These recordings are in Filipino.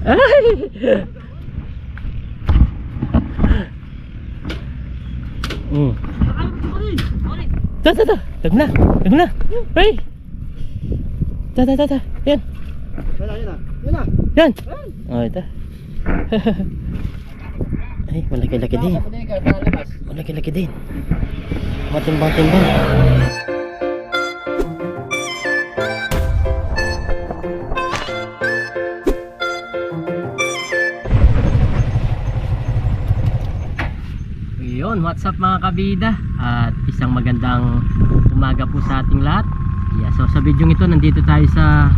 Ay! Ta. Tag na. Ay! Ta. Yan. Yan. Oh, ito. Ay, malaki-laki din. Malaki-laki din. Matimbang-timbang. Yun, what's up mga kabida? At isang magandang umaga po sa ating lahat. Yeah, so sa video ito, nandito tayo sa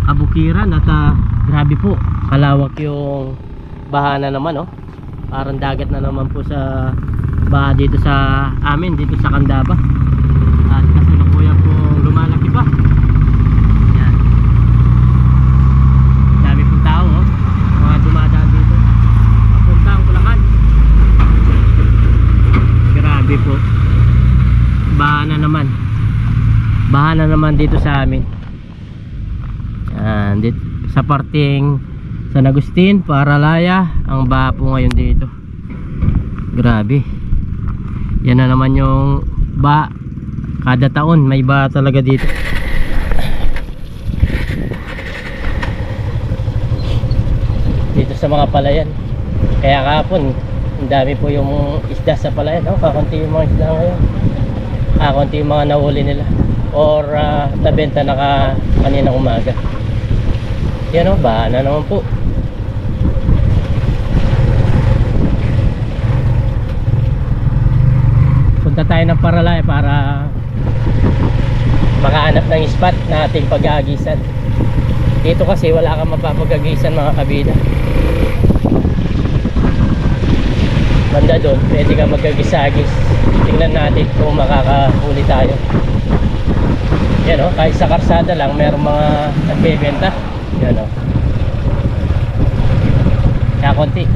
Kabukiran at grabe po, kalawak yung baha na naman, oh. Parang dagat na naman po sa baha dito sa amin, dito sa Candaba. At kasalukuyan po lumalaki pa. Yan. Dami pong tao, oh. Mga dumadaan dito papuntang Bulacan. Grabe po, baha na naman dito sa amin. Dito, sa parting San Agustin, Paralaya, ang baha po ngayon dito. Grabe. Yan na naman yung baha. Kada taon may baha talaga dito. Dito sa mga palayan. Kaya kahapon ang dami po yung isda sa palayan, oh. Kakunti yung mga isda ngayon. Kakunti yung mga nahuli nila or nabenta na kaninang umaga. Yan, oh, baha na naman po. Punta tayo ng Paralaya para makahanap ng spot na ating pag-aagisan. Dito kasi wala kang mapapag-agisan mga kabida. Banda doon, pwede ka mag-agis-agis. Tingnan natin kung makakahuli tayo. Yan, oh, kahit sa karsada lang mayroong mga nagbebenta. Yan, oh. Kaya konti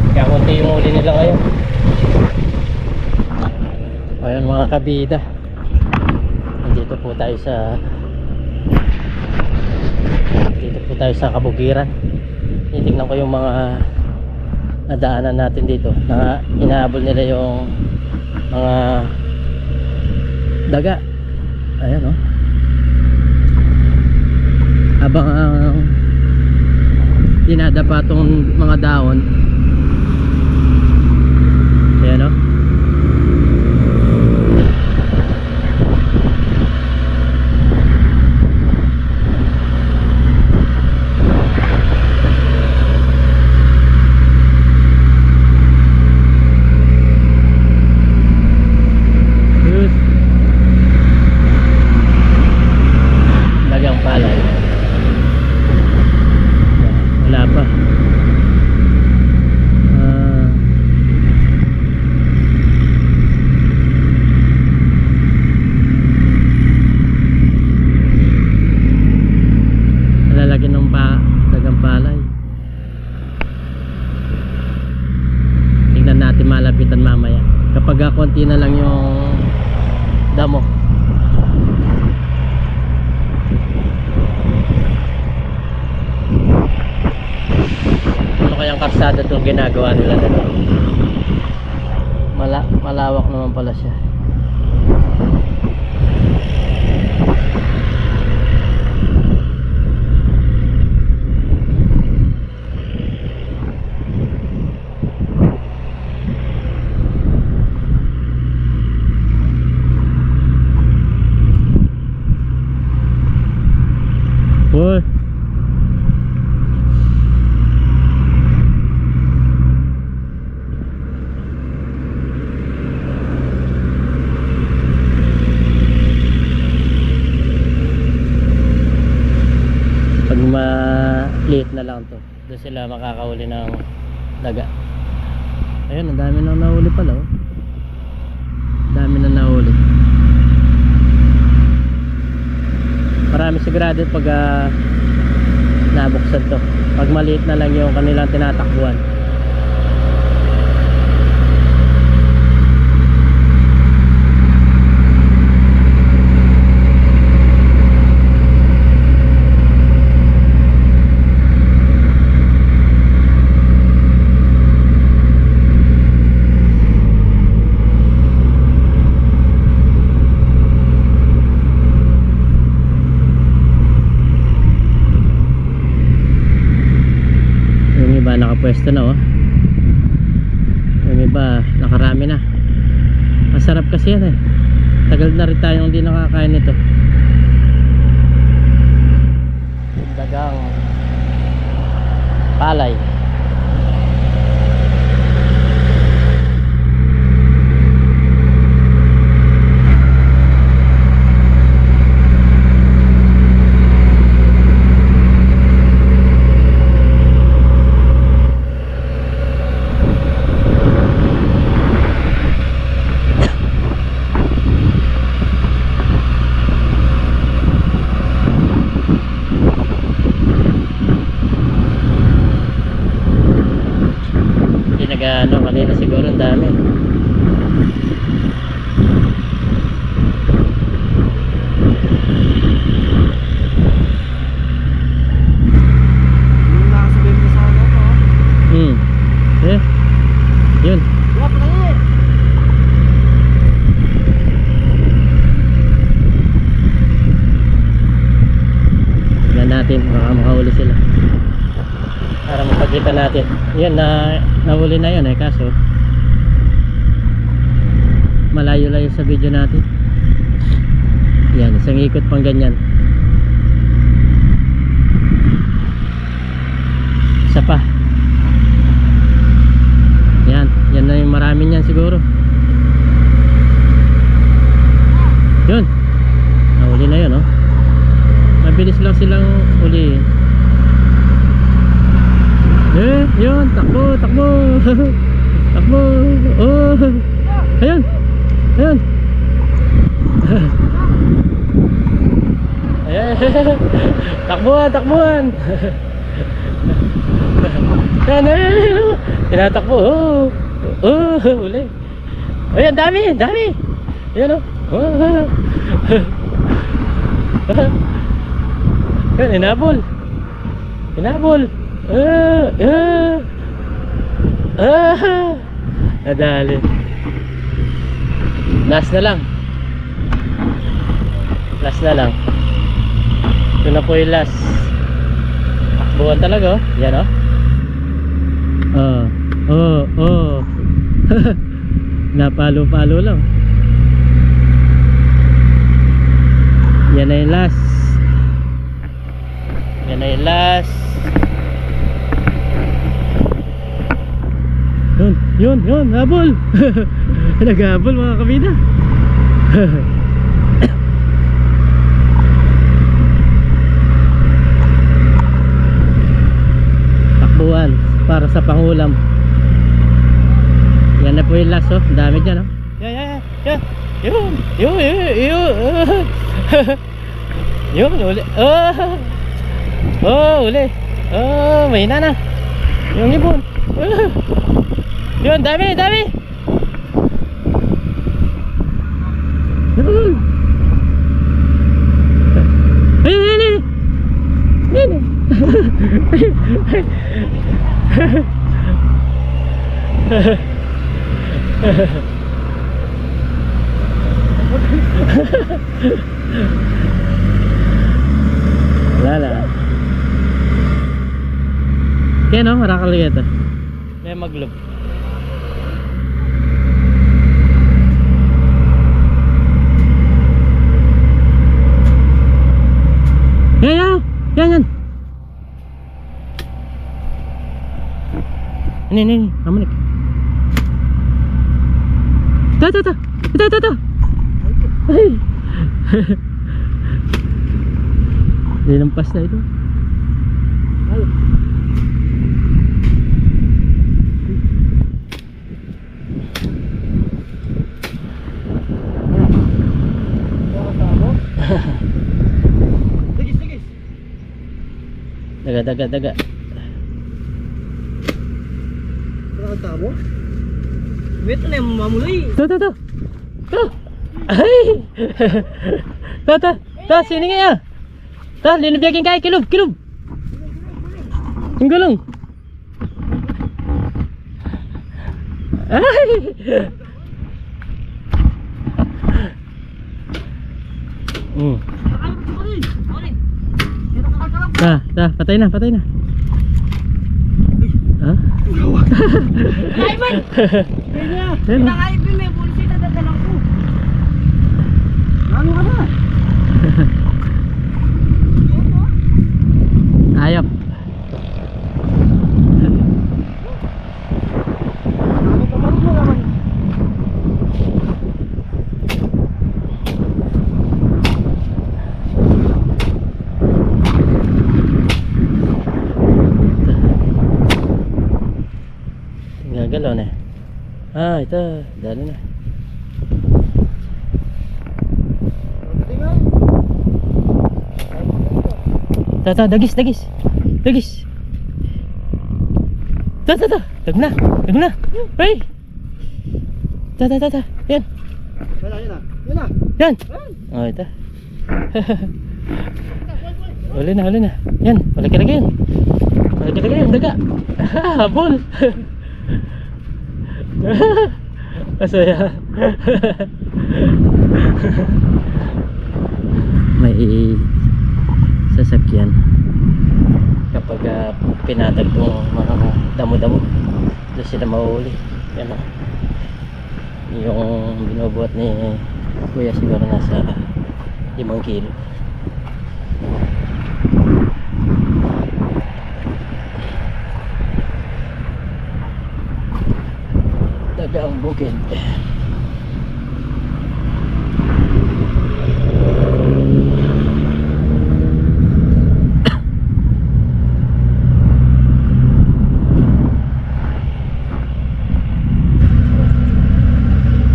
yung huli nila ngayon. Ayan mga kabida, dito po tayo sa Kabukiran. Titignan ko yung mga nadaanan natin dito na inahabol nila yung mga daga. Ayan, oh. Habang dinadapa tong mga daon. Ayan, oh. Malapitan mamaya kapag konti na lang yung damo. Ano kayang karsada itong ginagawa nila na ito? Malawak naman pala siya. Uy. Pag maliit na lang to, doon sila makakahuli ng daga. Ayun, ang dami na nahuli pala, oh. Dami na nahuli. Marami sigurado pag nabuksan to. Pag maliit na lang yung kanilang tinatakbuhan. pwesto na oh. Yung iba nakarami na. Masarap kasi yan eh. Tagal na rin tayong hindi nakakain nito. Dagang palay. Ano, kanina siguro ang dami. Yung nakasabihin mo sa ano to? Eh, yun. Wap na yun! Tignan natin, baka makahuli sila para mapakita natin. Yun, nahuli na yun eh, kaso malayo-layo sa video natin. Yan, isang ikot pang ganyan. Isa pa. Yan, yan na yung marami niyan siguro. Yun, nahuli na yun oh. Mabilis lang silang huli. Yun, takbo, takbo. Takbo. Oh. Ayun. Ayun. Ayan. Takbuhan, takbuhan. Yan, ayun. Tinatakbo. Oh. Oh, uli. Ayan, dami, dami. Ayan oh. Oh. Yan, inabol. Inabol. Nadali. Last na lang. Last na lang. Ito na po yung last. Takbuhan talaga oh. Yan oh. Napalo-palo lang. Yan na yung last. Yan na yung last. Yun, habol. Naghabol mga kabida. Takbuhan para sa pangulam. Yan na po yung last oh. Dami dyan oh. Yan. Yun, uli. Uli. Mahina na. Yung ibon. Yun, dami. Ayun. Wala. Yan o, marakaligat ito. May maglob. Yan. Ini, aman. Ito. Ay. Nilampas na ito. Ay. Daga. Tabo? Wait na yung mamulay. Ito. Ay. Ito, sini nga ya. Ito, linubyakin kaya, kilub. Ang gulong. Ay. Patay na. Ha? Ivan! Ayun. Pinaka-Ivan, may bullshit na dadalang ko. Lalo ka na. Ayop. Ano ka mo naman? Gagalaw na. Ah, ito. Dali na. Tingnan. Ta, dagis. Dagis. Ta. Tag na. Hey. Ta. Yan. Wala, yun na. Yun na. Yan. Oh, ito. Huli na. Yan, malaki-laki yan. Daga. Habol. Masaya. May sasakyan kapag pinadag tong mga damo-damo, doon sila mahuli. Yan o. Yung binubuhat ni kuya siguro nasa 5 kilo. Daga ang bukid.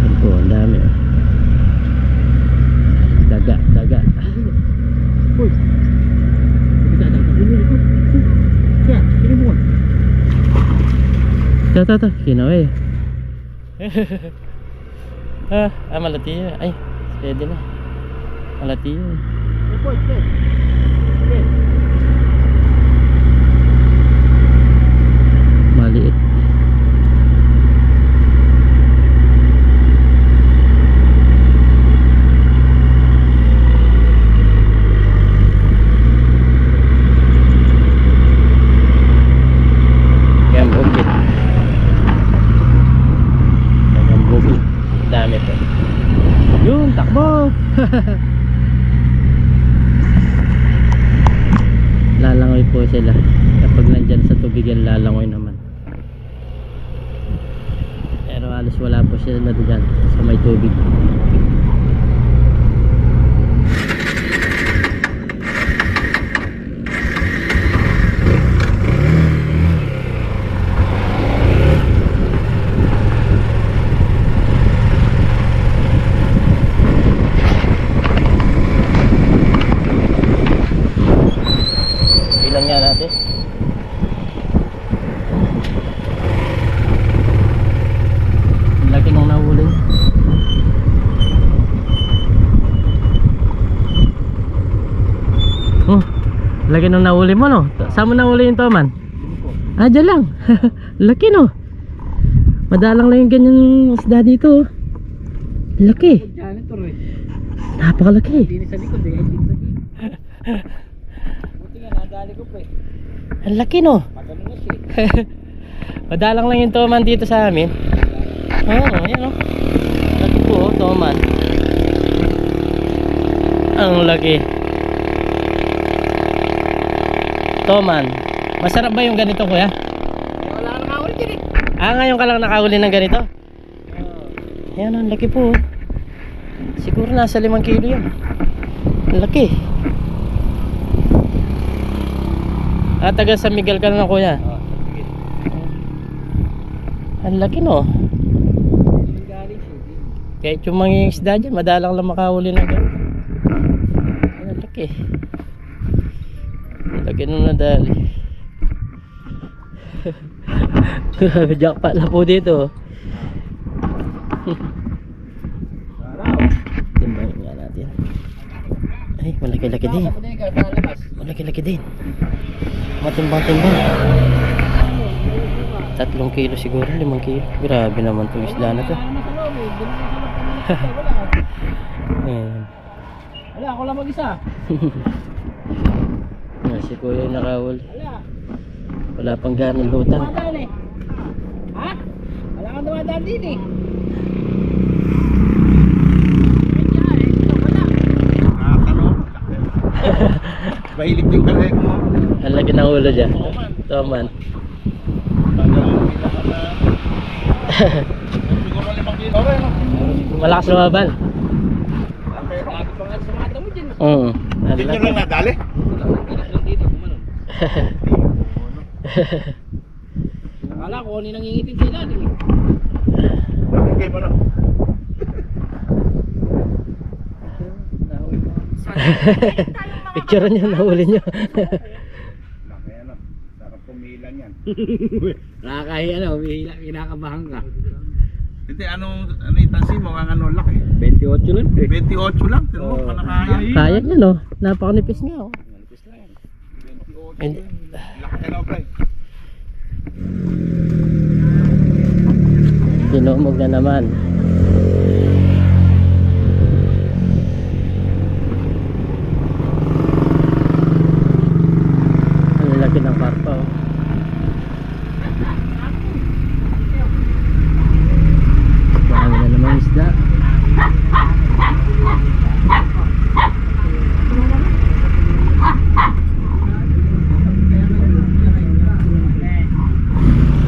Ito, ang dami. Daga. Uy. Kaya, ini mo. Ta. Kinaway. Malatiyo. Ay, pwede na. Malatiyo. Okay. Maliit. Yan, bukid. Yan, bukid. Dami po. Yun, takbo. Lalangoy po sila. Kapag nandyan sa tubig yan, lalangoy naman. Pero halos wala po sila na dyan sa may tubig. Ilan nga natin? Laki nung nahuli. Laki nung nahuli mo, no? Saan mo nahuli yung toman? Ah, dyan lang. Laki, no? Madalang lang yung ganyan isda dito. Laki. Janitor eh. Napakalaki. Hindi sa likod eh. Buti nga, nadali ko pa eh. Ang laki, no? Pagano na siya. Madalang lang yung toman dito sa amin. Oo, yan, no? Laki po, toman. Ang laki. Toman. Masarap ba yung ganito, kuya? Wala nang nakahuli dyan eh. Ah, ngayon ka lang nakahuli ng ganito? Ayan, ang laki po. Siguro nasa 5 kilo yan. Ang laki. Taga San Miguel ka na, kuya? Ang laki, no? Kahit yung mga isda dyan, madalang lang makahuli ng ganito. Ang laki. Ang laki nung nadali. Jackpot na po dito. Timbangin nga natin. Ay, malaki-laki din. Malaki-laki din. Matimbang-timbang. 3 kilo siguro, 5 kilo. Grabe naman itong isda na to. Ayan. Wala, ako lang mag-isa. Si kuya yung nakahuli. Wala. Wala pang ganang lutang. Madali. dumadaan din eh. Mahilig yung kalek mo. Ang laki ng ulo dyan. Toman. Siguro 5 kilo. Okay, no? Malakas lumaban. Lagi pa nga sa mata mo dyan. Oo. Hindi nyo lang nadali? Lang dito, kumanon. Akala ko, ano nangingitin sa ilalim eh. Okay mo na. Picture nyo, nahuli nyo. Laki ano. Sarap pumilan yan. Nakakahi humihila, kinakabahan ka. Hindi, ano itansi mo? Ang ano laki. 28 lang. 28 lang. Tino mo, Oo. panakaya. Kaya nyo no, napakanipis nga oh. 28. And, Laki ka na, pre. Tinumog na naman. Ang lalaki ng karpa oh. Dami na naman isda.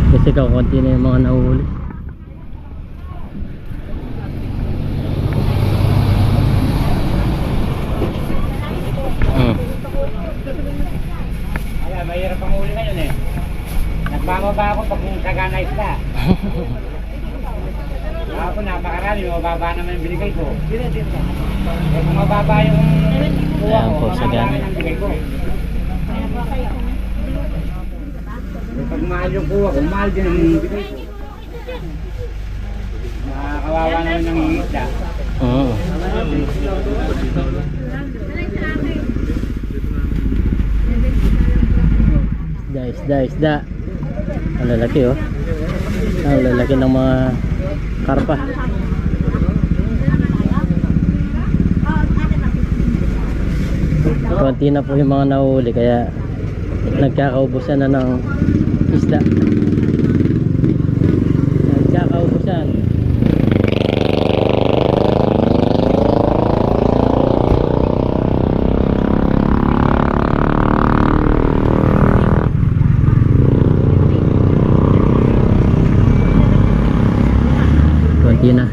Kasi kakunti na yung mga nahuhuli. Ayan, mahirap ang uli ngayon eh. Nagbababa ako pag sagana isda. Ako napakarami, mababa naman yung binigay ko. Eh kung mababa yung kuha Ayan ko, po, sagana. mababa yung binigay ko. Eh pag mahal yung kuha ko, mahal din ang binigay ko. Nakakawawa naman ng isda. Oo. Isda. Ang lalaki oh. Ang lalaki ng mga karpa. Konti na po yung mga nahuli kaya nagkakaubusan na ng isda. Nagkakaubusan. Konti na.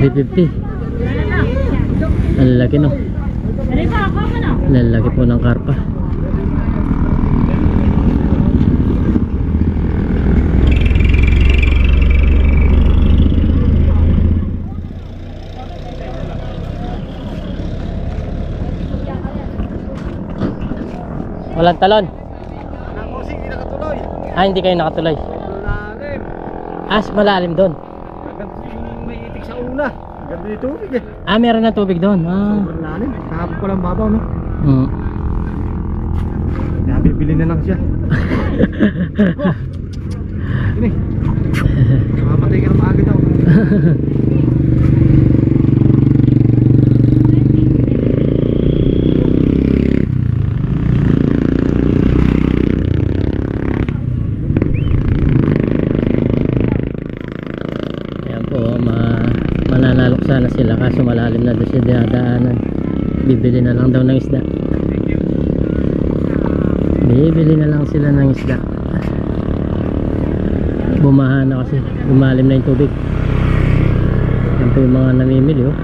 350. Ang lalaki no. Ang lalaki po ng karpa. Walang talon. Hindi nakatuloy. Ah, hindi kayo nakatuloy. Malalim. As malalim doon. May itik sa una. Ganda yung tubig eh. Ah, meron na tubig doon. Ah. Sobrang lalim. Kahapon ko lang babaw no. Mm. Nabibili na lang siya. Ini. Mamatay ka na maaga daw. Ayan po, mananalok sana sila kaso malalim na doon siya dinadaanan. Bibili na lang daw ng isda. Bibili na lang sila ng isda. Bumaha na kasi, lumalim na yung tubig. Yan po yung mga namimili oh.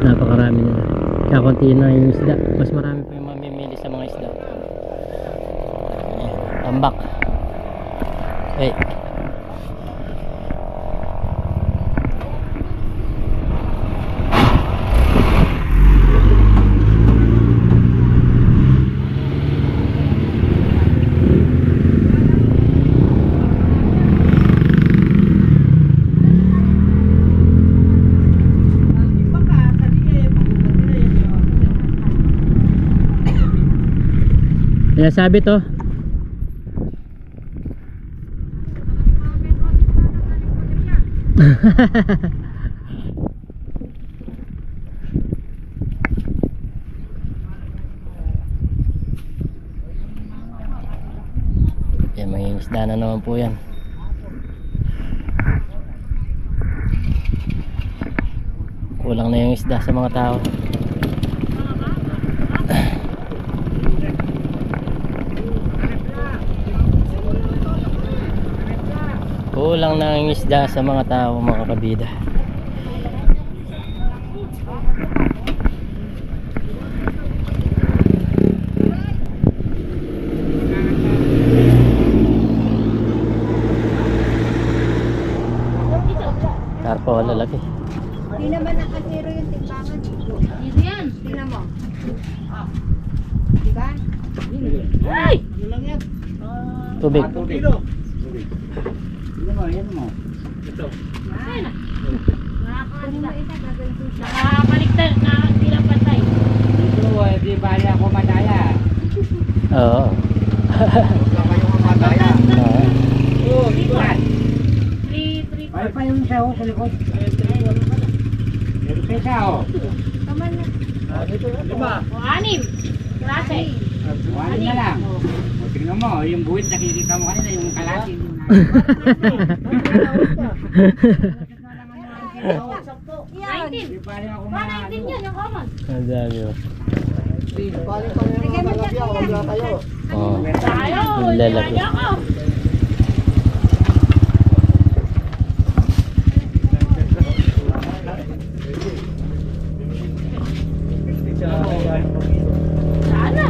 Napakarami nila. Kakunti na yung isda. Mas marami po yung mamimili sa mga isda. Ayan, tambak. Wait. Kaya sabi to. Yan, may isda na naman po yan. Kulang na yung isda sa mga tao. Kulang na yung isda sa mga tao, mga kabida. Karpa wala lagi. Hindi naman nakasiro yung timbangan. Dito yan. Tingnan mo. Diba? Ay! Ano lang yan? Tubig. Tubig. Ano mo, yan mo. Ito. Yan. Kunin mo isa, gagawin ko siya. Nakakaliktad na bilang patay. Ito, di bali ako madaya. Oo. Huwag lang kayong mamataya. Oo. Oo, iguan. 3, Ay pa yung isa sa likod. Meron pa isa oh. Kaman na. Lima. o 6. Klase. Buhanin na lang. O, tingnan mo, yung buwit nakikita mo kanina, yung kalati. Yan. 19. Di bali ako 19 yun, yung common. Ang dami oh. Lagyan mo siya kuya. Oo. Tayo, Ang lalaki. hindi ako. Sana.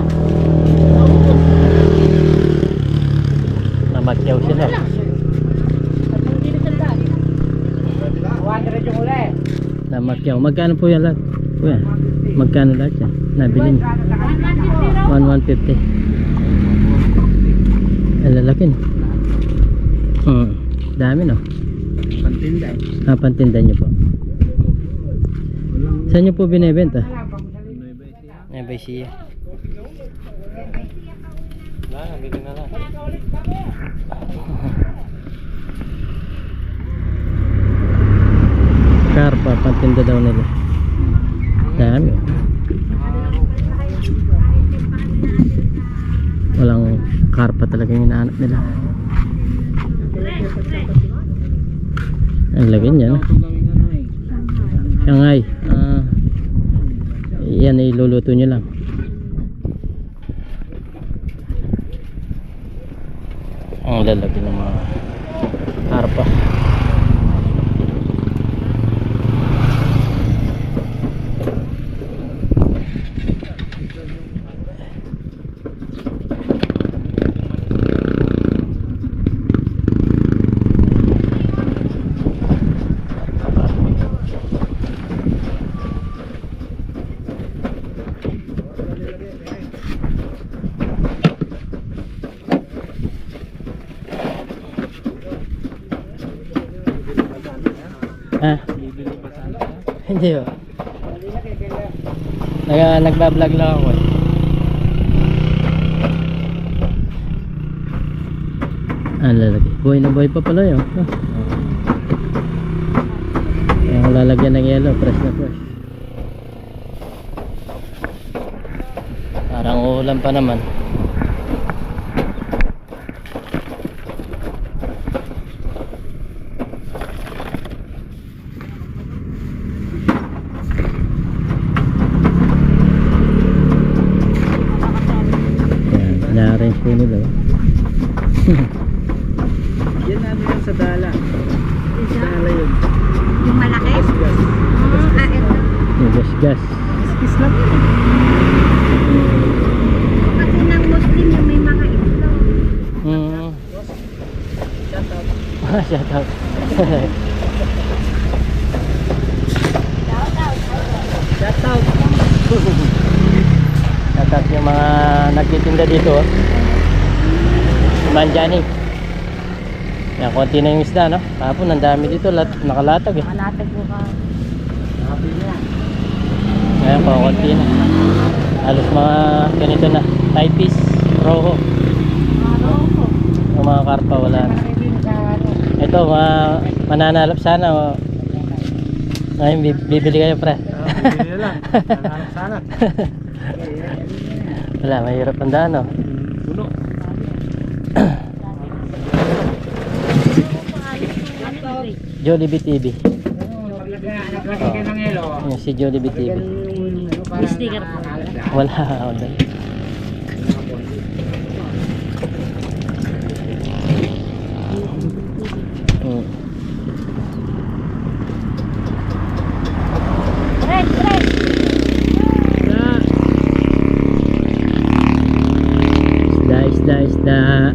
Namakyaw sila. Hindi na sandali. 100 yung uli. Namakyaw. Magkano po yan lahat? Kuya, magkano lahat yan? Nabili niyo? 150 raw. 150. Ang lalaki no? Dami no? Pantinda. Pantinda niyo po. Saan niyo po binibenta? Nueva Ecija. Nabili na lang. Karpa, pantinda daw nila. Dami. Walang karpa talaga yung hinahanap nila. Ang lagyan niya no? Shanghai. Yan ay luluto nyo lang. Ang lalaki ng mga karpa. Ah, hindi ba? Nagbablog lang ako eh. Ang lalaki. Buhay na buhay pa pala yun. Yung lalagyan ng yellow, fresh na fresh. Parang ulan pa naman. Na-arrange po nila. Yan ano yan sa dala. Dala yun. Yung malaki? Gas. Ito. Yung gas-gas. Kiss lang yun. Kasi ng Muslim yung may mga itlog. Shout out. Shout out. Shout out. Shout out yung mga nagtitinda dito. Manjani. Yan, konti na yung isda, no? Kapon, ang dami dito, nakalatag eh. Malatag mo ka. Ayan po, konti na. Halos mga ganito na. Typist, roho. Yung mga karpa, wala na. Ito, mananalap sana. Ngayon, bibili kayo, pre. Bibili lang. Sana. Wala, mahirap ang daan, no? Puno. Jollibee TV. Naglagay ka ng yelo. Yung si Jollibee TV. May sticker po. Wala. Wala. Hmm. Tres, tres. Isda.